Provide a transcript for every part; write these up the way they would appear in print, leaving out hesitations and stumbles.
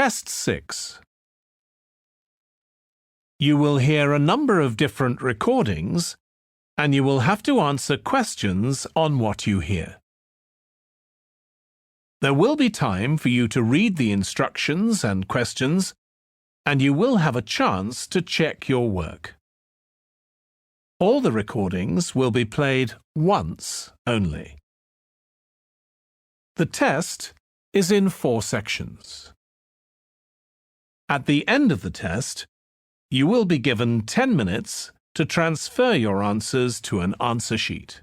Test 6. You will hear a number of different recordings, and you will have to answer questions on what you hear. There will be time for you to read the instructions and questions, and you will have a chance to check your work. All the recordings will be played once only. The test is in 4 sections. At the end of the test, you will be given 10 minutes to transfer your answers to an answer sheet.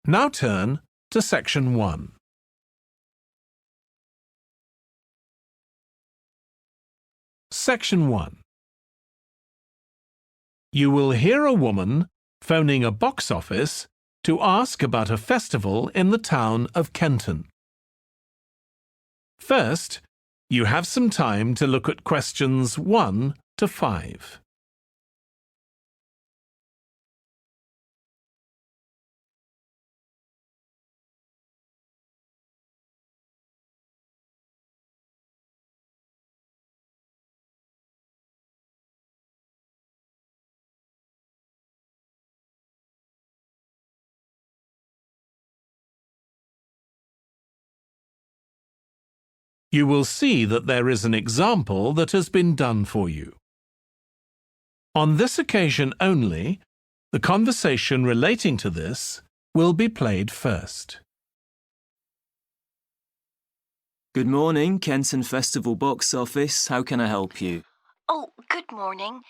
Now turn to Section 1. Section 1. You will hear a woman phoning a box office to ask about a festival in the town of Kenton. First, you have some time to look at questions 1 to 5. You will see that there is an example that has been done for you. On this occasion only, the conversation relating to this will be played first. Good morning, Kenton Festival box office. How can I help you? Oh, good morning.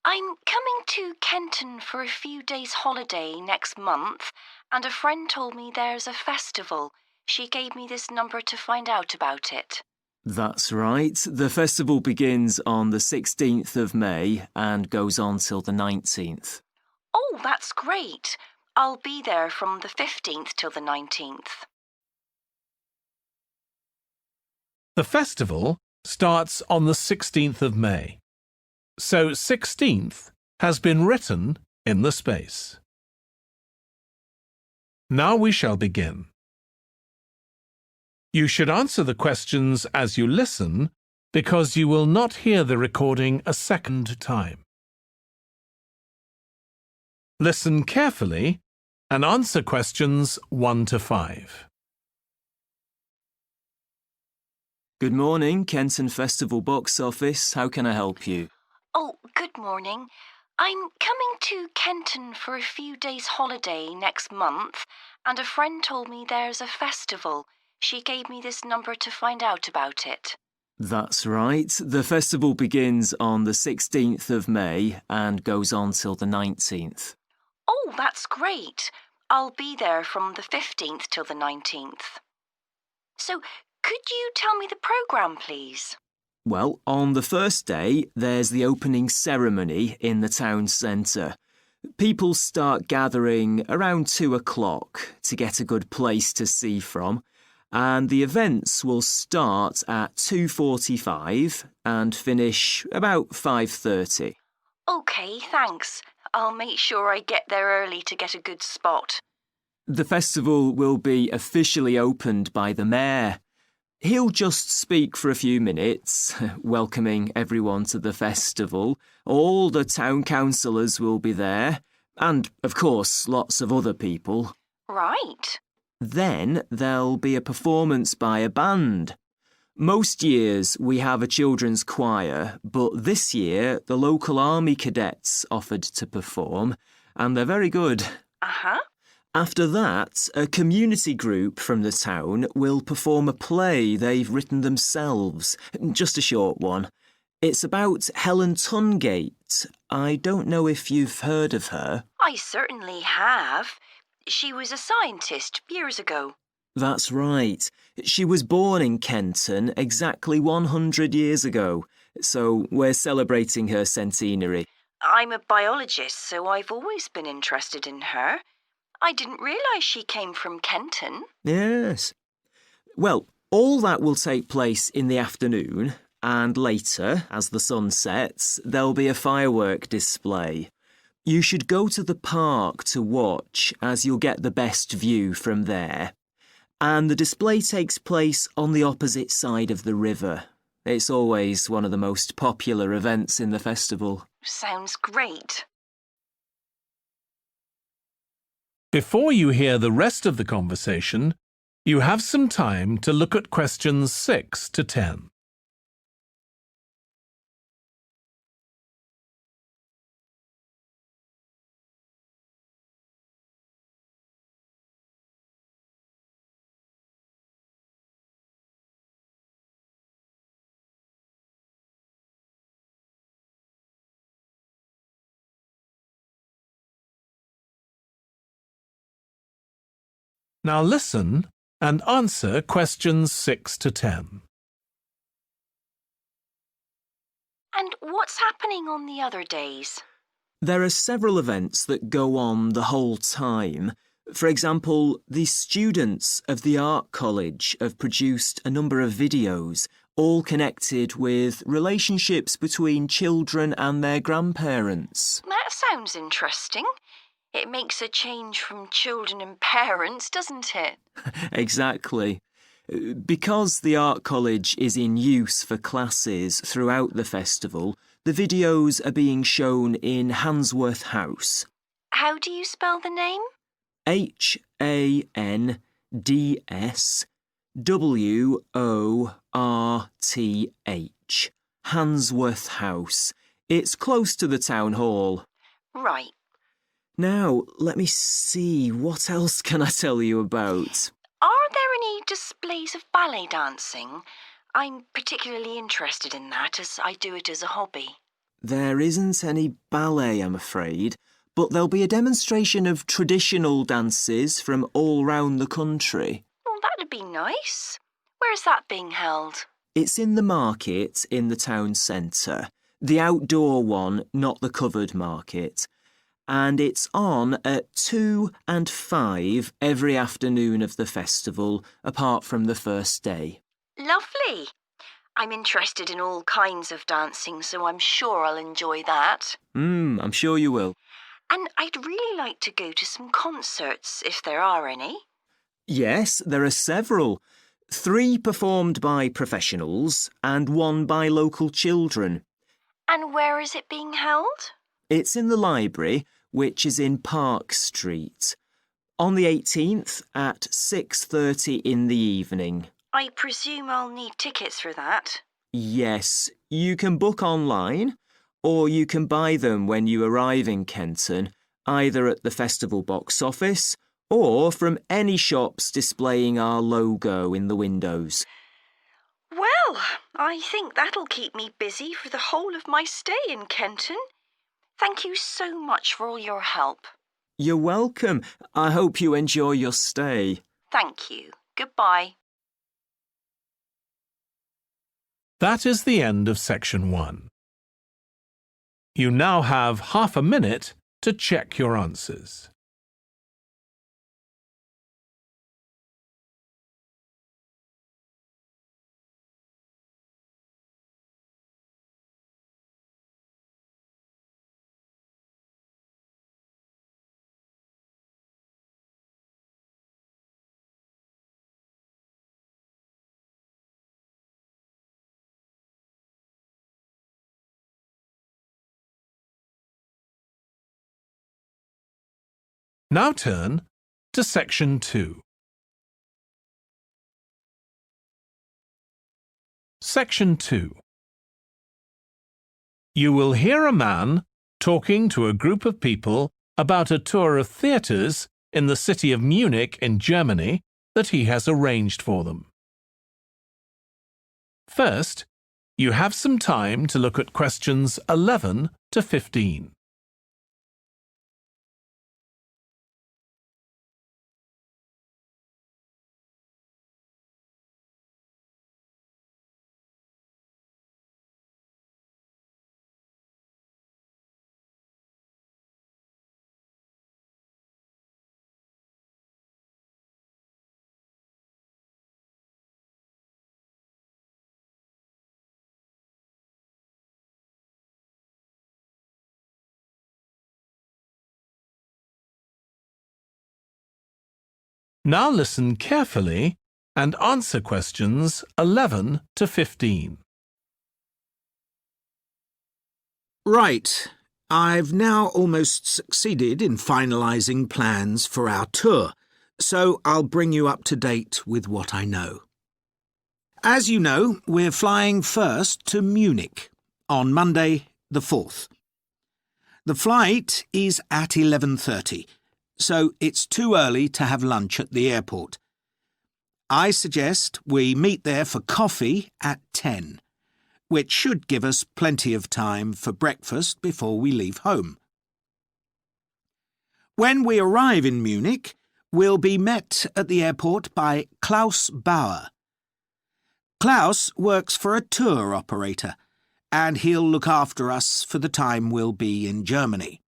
I'm coming to Kenton for a few days holiday next month, and a friend told me there's a festival. She gave me this number to find out about it. That's right. The festival begins on the 16th of May and goes on till the 19th. Oh, that's great. I'll be there from the 15th till the 19th. The festival starts on the 16th of May, so 16th has been written in the space. Now we shall begin. You should answer the questions as you listen because you will not hear the recording a second time. Listen carefully and answer questions 1 to 5. Good morning, Kenton Festival box office. How can I help you? Oh, good morning. I'm coming to Kenton for a few days holiday next month, and a friend told me there's a festival. She gave me this number to find out about it. That's right. The festival begins on the 16th of May and goes on till the 19th. Oh, that's great. I'll be there from the 15th till the 19th. So, could you tell me the programme, please? Well, on the first day, there's the opening ceremony in the town centre. People start gathering around 2 o'clock to get a good place to see from. And the events will start at 2:45 and finish about 5:30. OK, thanks. I'll make sure I get there early to get a good spot. The festival will be officially opened by the mayor. He'll just speak for a few minutes, welcoming everyone to the festival. All the town councillors will be there, and, of course, lots of other people. Right. Then there'll be a performance by a band. Most years we have a children's choir, but this year the local army cadets offered to perform, and they're very good. Uh-huh. After that, a community group from the town will perform a play they've written themselves, just a short one. It's about Helen Tungate. I don't know if you've heard of her. I certainly have. She was a scientist years ago. That's right. She was born in Kenton exactly 100 years ago, so we're celebrating her centenary. I'm a biologist, so I've always been interested in her. I didn't realise she came from Kenton. Yes. Well, all that will take place in the afternoon, and later, as the sun sets, there'll be a firework display. You should go to the park to watch, as you'll get the best view from there. and the display takes place on the opposite side of the river. It's always one of the most popular events in the festival. Sounds great. Before you hear the rest of the conversation, you have some time to look at questions 6 to 10. Now listen and answer questions 6 to 10. And what's happening on the other days? There are several events that go on the whole time. For example, the students of the art college have produced a number of videos, all connected with relationships between children and their grandparents. That sounds interesting. It makes a change from children and parents, doesn't it? Exactly. Because the art college is in use for classes throughout the festival, the videos are being shown in Handsworth House. How do you spell the name? Handsworth. Handsworth House. It's close to the town hall. Right. Now, let me see, what else can I tell you about? Are there any displays of ballet dancing? I'm particularly interested in that as I do it as a hobby. There isn't any ballet, I'm afraid, but there'll be a demonstration of traditional dances from all round the country. Well, that'd be nice. Where's that being held? It's in the market in the town centre. The outdoor one, not the covered market. And it's on at 2 and 5 every afternoon of the festival, apart from the first day. Lovely. I'm interested in all kinds of dancing, so I'm sure I'll enjoy that. I'm sure you will. And I'd really like to go to some concerts, if there are any. Yes, there are several. 3 performed by professionals and 1 by local children. And where is it being held? It's in the library, which is in Park Street. On the 18th at 6:30 in the evening. I presume I'll need tickets for that. Yes, you can book online, or you can buy them when you arrive in Kenton, either at the festival box office or from any shops displaying our logo in the windows. Well, I think that'll keep me busy for the whole of my stay in Kenton. Thank you so much for all your help. You're welcome. I hope you enjoy your stay. Thank you. Goodbye. That is the end of section 1. You now have half a minute to check your answers. Now turn to section 2. Section 2. You will hear a man talking to a group of people about a tour of theatres in the city of Munich in Germany that he has arranged for them. First, you have some time to look at questions 11 to 15. Now listen carefully and answer questions 11 to 15. Right. I've now almost succeeded in finalising plans for our tour, so I'll bring you up to date with what I know. As you know, we're flying first to Munich on Monday the 4th. The flight is at 11:30, so it's too early to have lunch at the airport. I suggest we meet there for coffee at 10, which should give us plenty of time for breakfast before we leave home. When we arrive in Munich, we'll be met at the airport by Klaus Bauer. Klaus works for a tour operator, and he'll look after us for the time we'll be in Germany.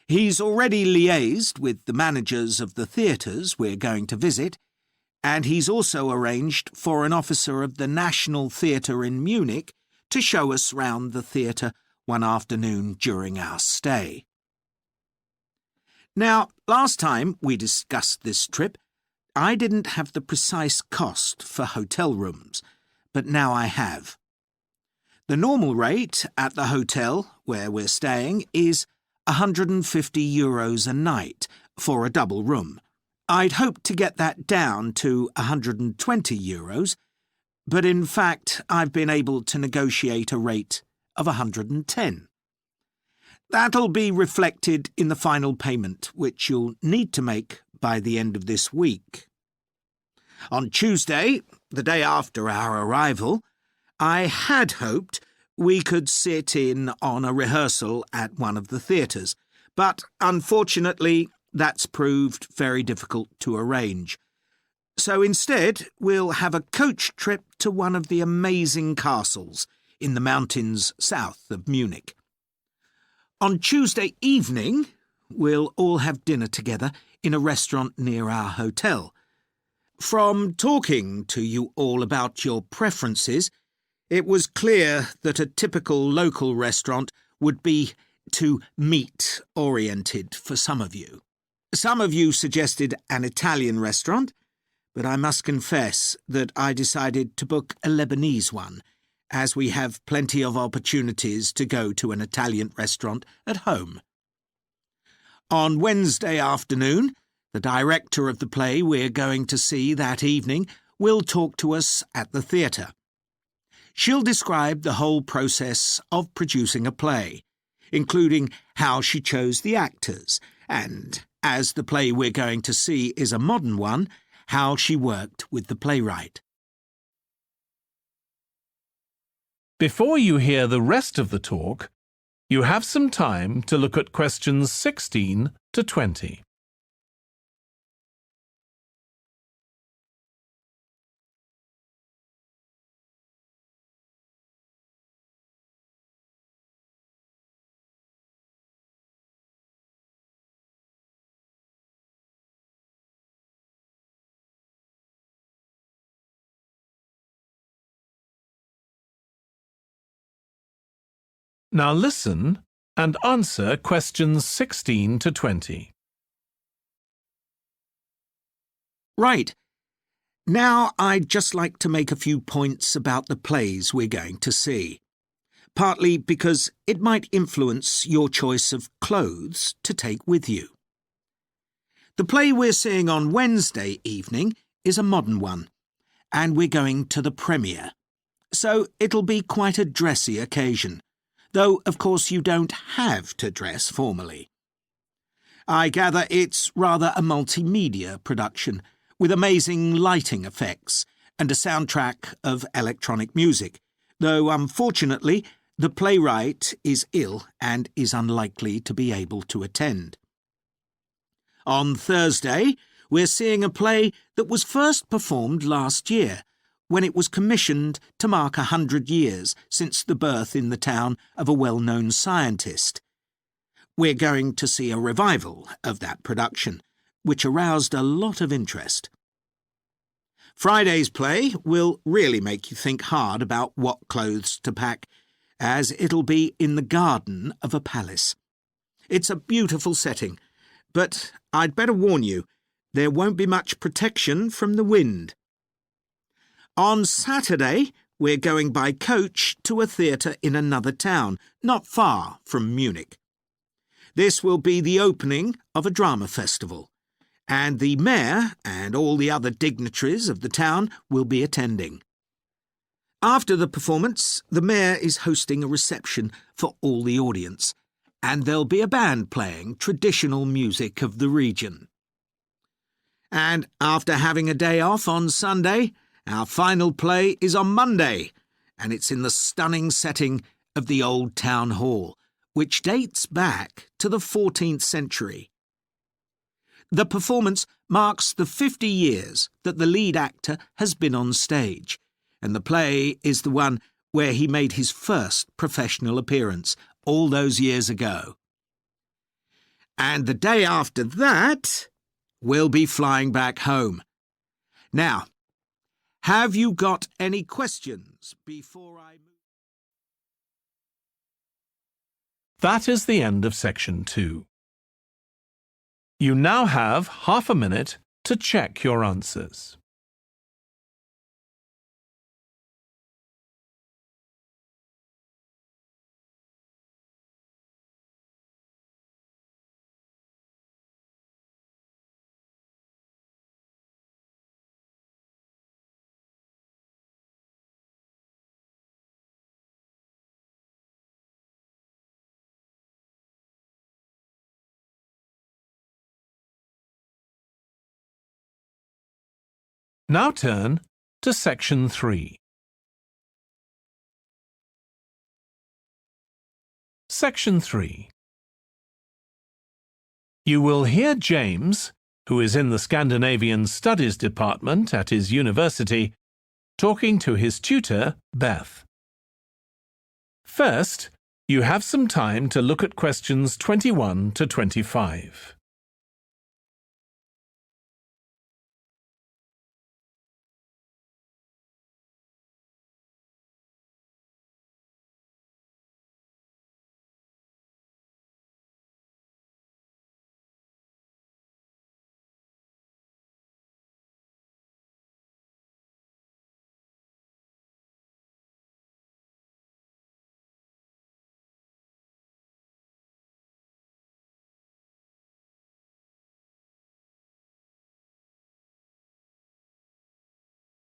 He's already liaised with the managers of the theatres we're going to visit, and he's also arranged for an officer of the National Theatre in Munich to show us round the theatre one afternoon during our stay. Now, last time we discussed this trip, I didn't have the precise cost for hotel rooms, but now I have. The normal rate at the hotel where we're staying is €150 a night for a double room. I'd hoped to get that down to €120, but in fact I've been able to negotiate a rate of €110. That'll be reflected in the final payment, which you'll need to make by the end of this week. On Tuesday, the day after our arrival, I had hoped we could sit in on a rehearsal at one of the theatres, but unfortunately that's proved very difficult to arrange. So instead, we'll have a coach trip to one of the amazing castles in the mountains south of Munich. On Tuesday evening, we'll all have dinner together in a restaurant near our hotel. From talking to you all about your preferences, it was clear that a typical local restaurant would be too meat-oriented for some of you. Some of you suggested an Italian restaurant, but I must confess that I decided to book a Lebanese one, as we have plenty of opportunities to go to an Italian restaurant at home. On Wednesday afternoon, the director of the play we're going to see that evening will talk to us at the theatre. She'll describe the whole process of producing a play, including how she chose the actors, and, as the play we're going to see is a modern one, how she worked with the playwright. Before you hear the rest of the talk, you have some time to look at questions 16 to 20. Now listen and answer questions 16 to 20. Right. Now I'd just like to make a few points about the plays we're going to see, partly because it might influence your choice of clothes to take with you. The play we're seeing on Wednesday evening is a modern one, and we're going to the premiere, so it'll be quite a dressy occasion, though of course you don't have to dress formally. I gather it's rather a multimedia production, with amazing lighting effects and a soundtrack of electronic music, though unfortunately the playwright is ill and is unlikely to be able to attend. On Thursday, we're seeing a play that was first performed last year, when it was commissioned to mark 100 years since the birth in the town of a well-known scientist. We're going to see a revival of that production, which aroused a lot of interest. Friday's play will really make you think hard about what clothes to pack, as it'll be in the garden of a palace. It's a beautiful setting, but I'd better warn you, there won't be much protection from the wind. On Saturday, we're going by coach to a theatre in another town, not far from Munich. This will be the opening of a drama festival, and the mayor and all the other dignitaries of the town will be attending. After the performance, the mayor is hosting a reception for all the audience, and there'll be a band playing traditional music of the region. And after having a day off on Sunday, our final play is on Monday, and it's in the stunning setting of the old town hall, which dates back to the 14th century. The performance marks the 50 years that the lead actor has been on stage, and the play is the one where he made his first professional appearance all those years ago. And the day after that, we'll be flying back home. Now, have you got any questions before I move? That is the end of section 2. You now have half a minute to check your answers. Now turn to section 3. Section 3. You will hear James, who is in the Scandinavian Studies department at his university, talking to his tutor, Beth. First, you have some time to look at questions 21 to 25.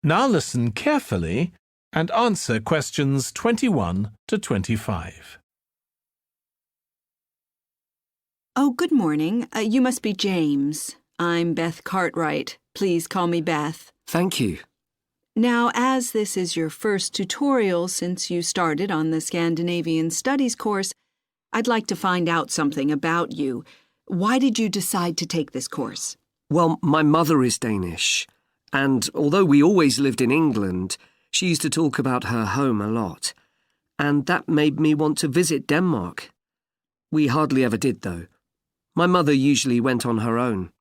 Now listen carefully and answer questions 21 to 25. Oh, good morning. You must be James. I'm Beth Cartwright. Please call me Beth. Thank you. Now, as this is your first tutorial since you started on the Scandinavian Studies course, I'd like to find out something about you. Why did you decide to take this course? Well, my mother is Danish, and although we always lived in England, she used to talk about her home a lot, and that made me want to visit Denmark. We hardly ever did, though. My mother usually went on her own.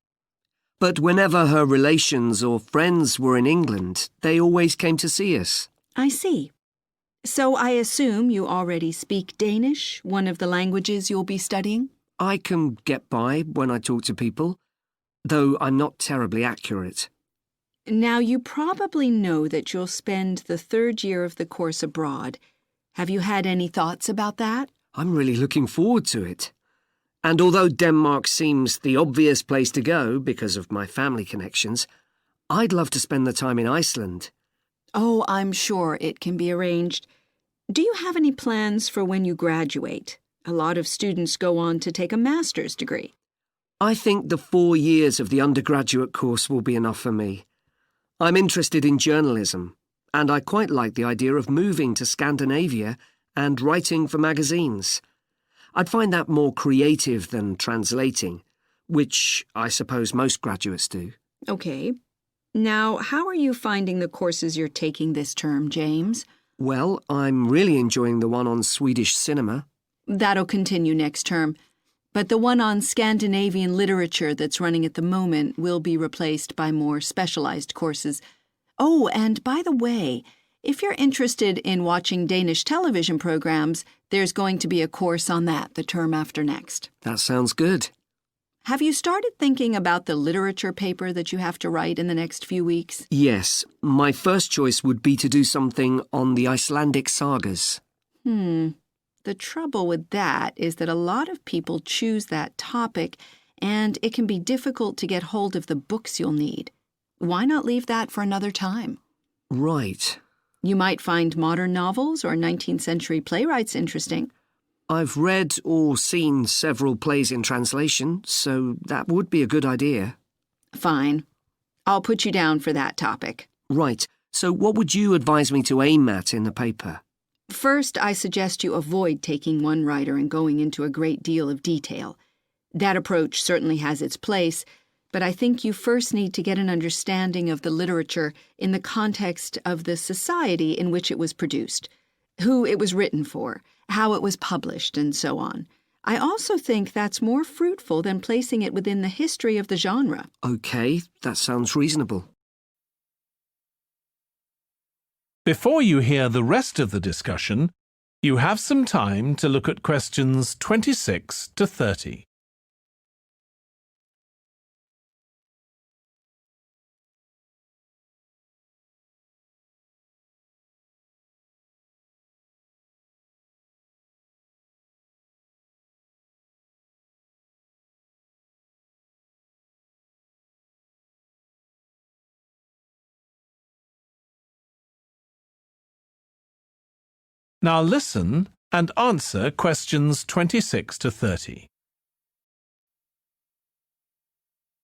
But whenever her relations or friends were in England, they always came to see us. I see. So I assume you already speak Danish, one of the languages you'll be studying? I can get by when I talk to people, though I'm not terribly accurate. Now, you probably know that you'll spend the third year of the course abroad. Have you had any thoughts about that? I'm really looking forward to it. And although Denmark seems the obvious place to go because of my family connections, I'd love to spend the time in Iceland. Oh, I'm sure it can be arranged. Do you have any plans for when you graduate? A lot of students go on to take a master's degree. I think the 4 years of the undergraduate course will be enough for me. I'm interested in journalism, and I quite like the idea of moving to Scandinavia and writing for magazines. I'd find that more creative than translating, which I suppose most graduates do. Okay. Now, how are you finding the courses you're taking this term, James? Well, I'm really enjoying the one on Swedish cinema. That'll continue next term. But the one on Scandinavian literature that's running at the moment will be replaced by more specialized courses. Oh, and by the way, if you're interested in watching Danish television programs, there's going to be a course on that the term after next. That sounds good. Have you started thinking about the literature paper that you have to write in the next few weeks? Yes, my first choice would be to do something on the Icelandic sagas. The trouble with that is that a lot of people choose that topic, and it can be difficult to get hold of the books you'll need. Why not leave that for another time? Right. You might find modern novels or 19th century playwrights interesting. I've read or seen several plays in translation, so that would be a good idea. Fine. I'll put you down for that topic. Right, so what would you advise me to aim at in the paper? First, I suggest you avoid taking one writer and going into a great deal of detail. That approach certainly has its place, but I think you first need to get an understanding of the literature in the context of the society in which it was produced, who it was written for, how it was published, and so on. I also think that's more fruitful than placing it within the history of the genre. Okay, that sounds reasonable. Before you hear the rest of the discussion, you have some time to look at questions 26 to 30. Now listen and answer questions 26 to 30.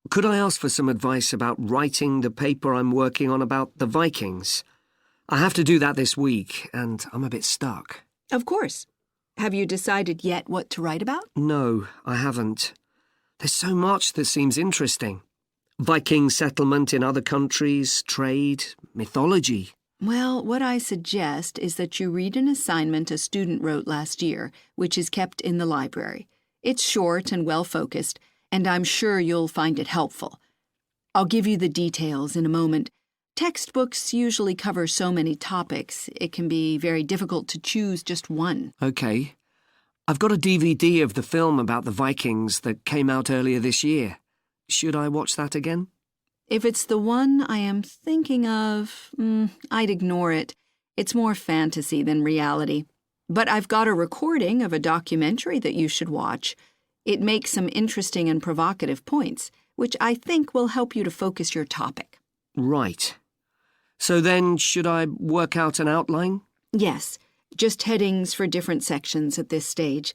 Could I ask for some advice about writing the paper I'm working on about the Vikings? I have to do that this week, and I'm a bit stuck. Of course. Have you decided yet what to write about? No, I haven't. There's so much that seems interesting. Viking settlement in other countries, trade, mythology. Well, what I suggest is that you read an assignment a student wrote last year, which is kept in the library. It's short and well-focused, and I'm sure you'll find it helpful. I'll give you the details in a moment. Textbooks usually cover so many topics, it can be very difficult to choose just one. Okay. I've got a DVD of the film about the Vikings that came out earlier this year. Should I watch that again? If it's the one I am thinking of, I'd ignore it. It's more fantasy than reality. But I've got a recording of a documentary that you should watch. It makes some interesting and provocative points, which I think will help you to focus your topic. Right. So then, should I work out an outline? Yes, just headings for different sections at this stage.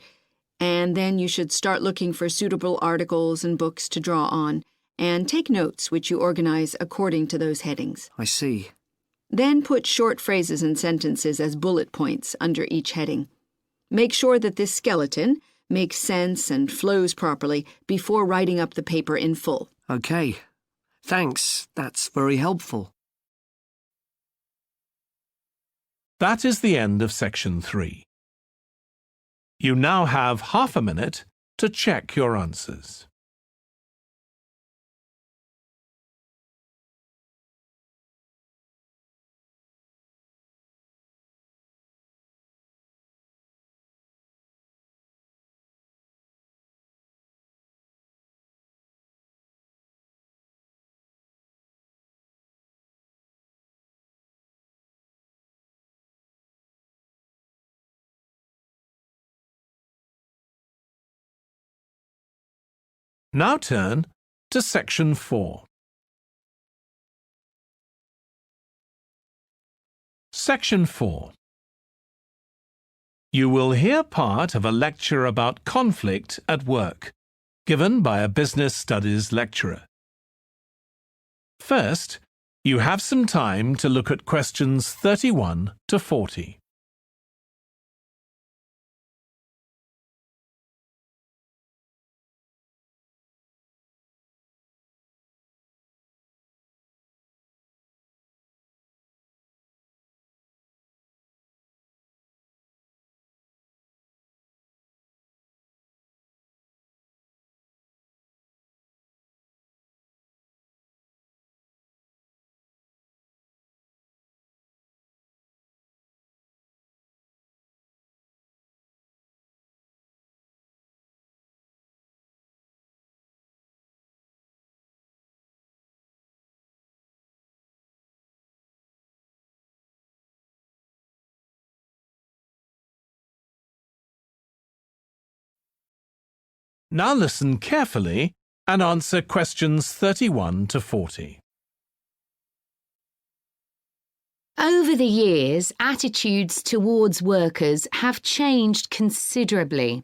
And then you should start looking for suitable articles and books to draw on, and take notes which you organize according to those headings. I see. Then put short phrases and sentences as bullet points under each heading. Make sure that this skeleton makes sense and flows properly before writing up the paper in full. Okay. Thanks, that's very helpful. That is the end of section 3. You now have half a minute to check your answers. Now turn to section 4. Section 4. You will hear part of a lecture about conflict at work, given by a business studies lecturer. First, you have some time to look at questions 31 to 40. Now listen carefully and answer questions 31 to 40. Over the years, attitudes towards workers have changed considerably.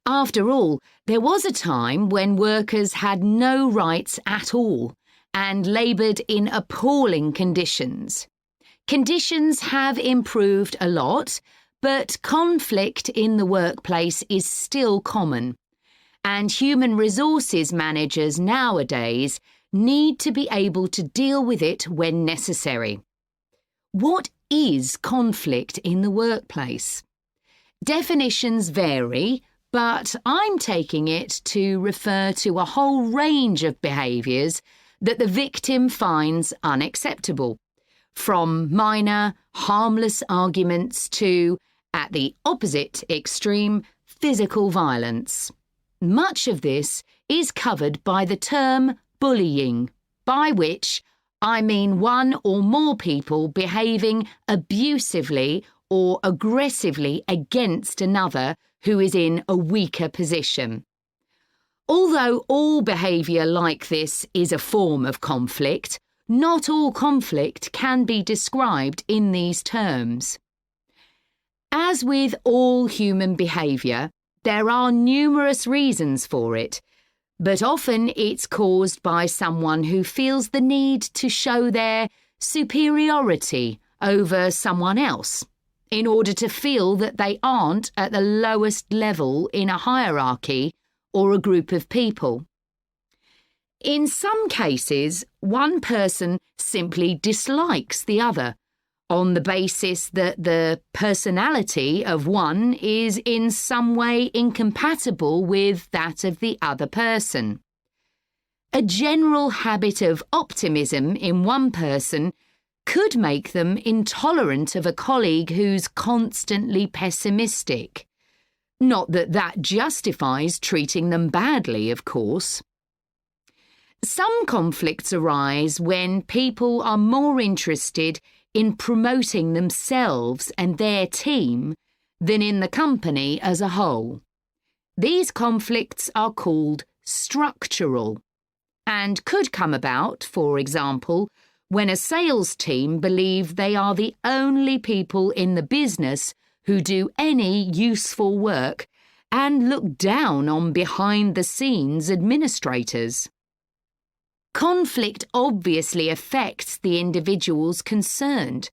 After all, there was a time when workers had no rights at all and laboured in appalling conditions. Conditions have improved a lot, but conflict in the workplace is still common, and human resources managers nowadays need to be able to deal with it when necessary. What is conflict in the workplace? Definitions vary, but I'm taking it to refer to a whole range of behaviours that the victim finds unacceptable, from minor, harmless arguments to, at the opposite extreme, physical violence. Much of this is covered by the term bullying, by which I mean one or more people behaving abusively or aggressively against another who is in a weaker position. Although all behaviour like this is a form of conflict, not all conflict can be described in these terms. As with all human behaviour, there are numerous reasons for it, but often it's caused by someone who feels the need to show their superiority over someone else in order to feel that they aren't at the lowest level in a hierarchy or a group of people. In some cases, one person simply dislikes the other on the basis that the personality of one is in some way incompatible with that of the other person. A general habit of optimism in one person could make them intolerant of a colleague who's constantly pessimistic. Not that that justifies treating them badly, of course. Some conflicts arise when people are more interested in promoting themselves and their team than in the company as a whole. These conflicts are called structural and could come about, for example, when a sales team believe they are the only people in the business who do any useful work and look down on behind-the-scenes administrators. Conflict obviously affects the individuals concerned.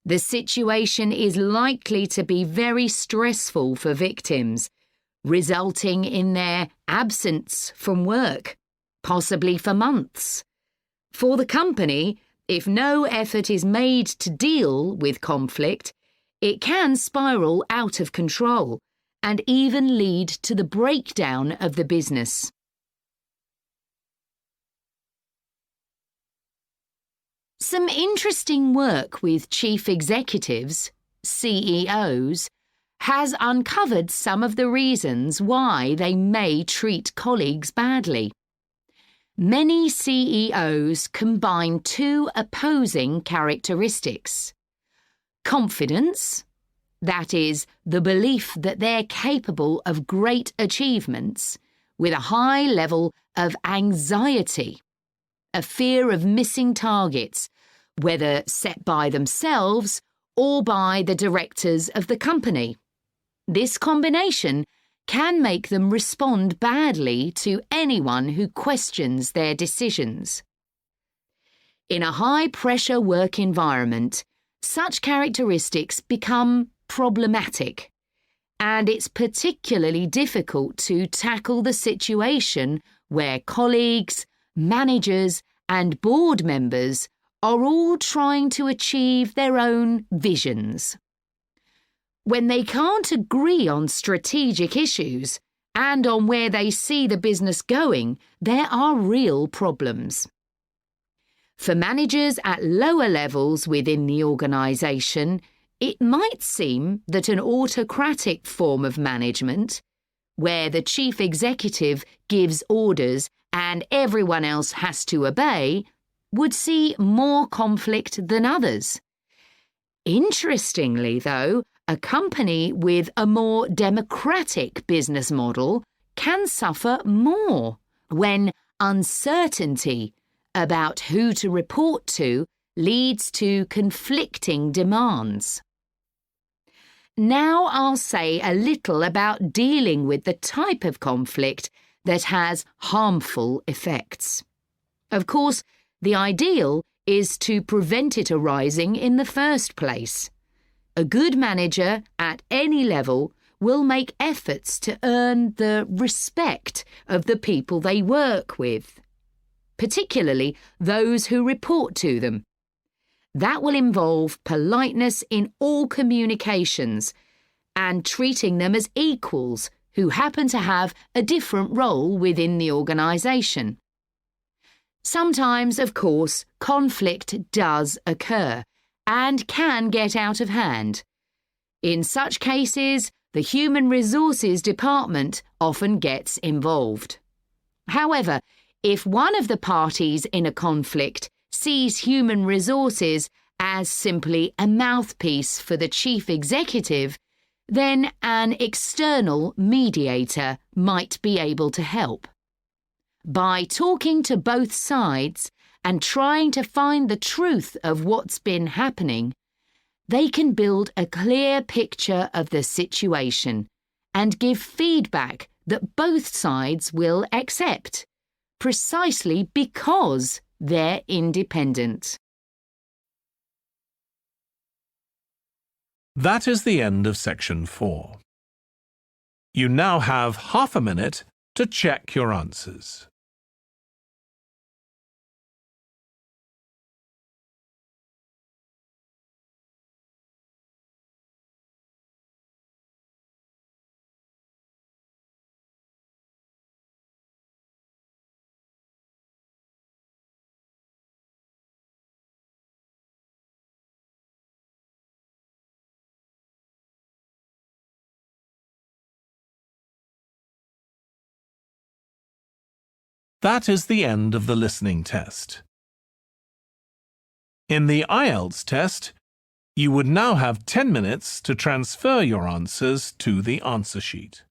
The situation is likely to be very stressful for victims, resulting in their absence from work, possibly for months. For the company, if no effort is made to deal with conflict, it can spiral out of control and even lead to the breakdown of the business. Some interesting work with chief executives, CEOs, has uncovered some of the reasons why they may treat colleagues badly. Many CEOs combine two opposing characteristics: confidence, that is, the belief that they're capable of great achievements, with a high level of anxiety, a fear of missing targets, whether set by themselves or by the directors of the company. This combination can make them respond badly to anyone who questions their decisions. In a high-pressure work environment, such characteristics become problematic, and it's particularly difficult to tackle the situation where colleagues, managers, and board members are all trying to achieve their own visions. When they can't agree on strategic issues and on where they see the business going, there are real problems. For managers at lower levels within the organisation, it might seem that an autocratic form of management, where the chief executive gives orders and everyone else has to obey, would see more conflict than others. Interestingly, though, a company with a more democratic business model can suffer more when uncertainty about who to report to leads to conflicting demands. Now I'll say a little about dealing with the type of conflict that has harmful effects. Of course, the ideal is to prevent it arising in the first place. A good manager at any level will make efforts to earn the respect of the people they work with, particularly those who report to them. That will involve politeness in all communications and treating them as equals who happen to have a different role within the organisation. Sometimes, of course, conflict does occur and can get out of hand. In such cases, the Human Resources Department often gets involved. However, if one of the parties in a conflict sees human resources as simply a mouthpiece for the chief executive, then an external mediator might be able to help. By talking to both sides and trying to find the truth of what's been happening, they can build a clear picture of the situation and give feedback that both sides will accept, precisely because they're independent. That is the end of section 4. You now have half a minute to check your answers. That is the end of the listening test. In the IELTS test, you would now have 10 minutes to transfer your answers to the answer sheet.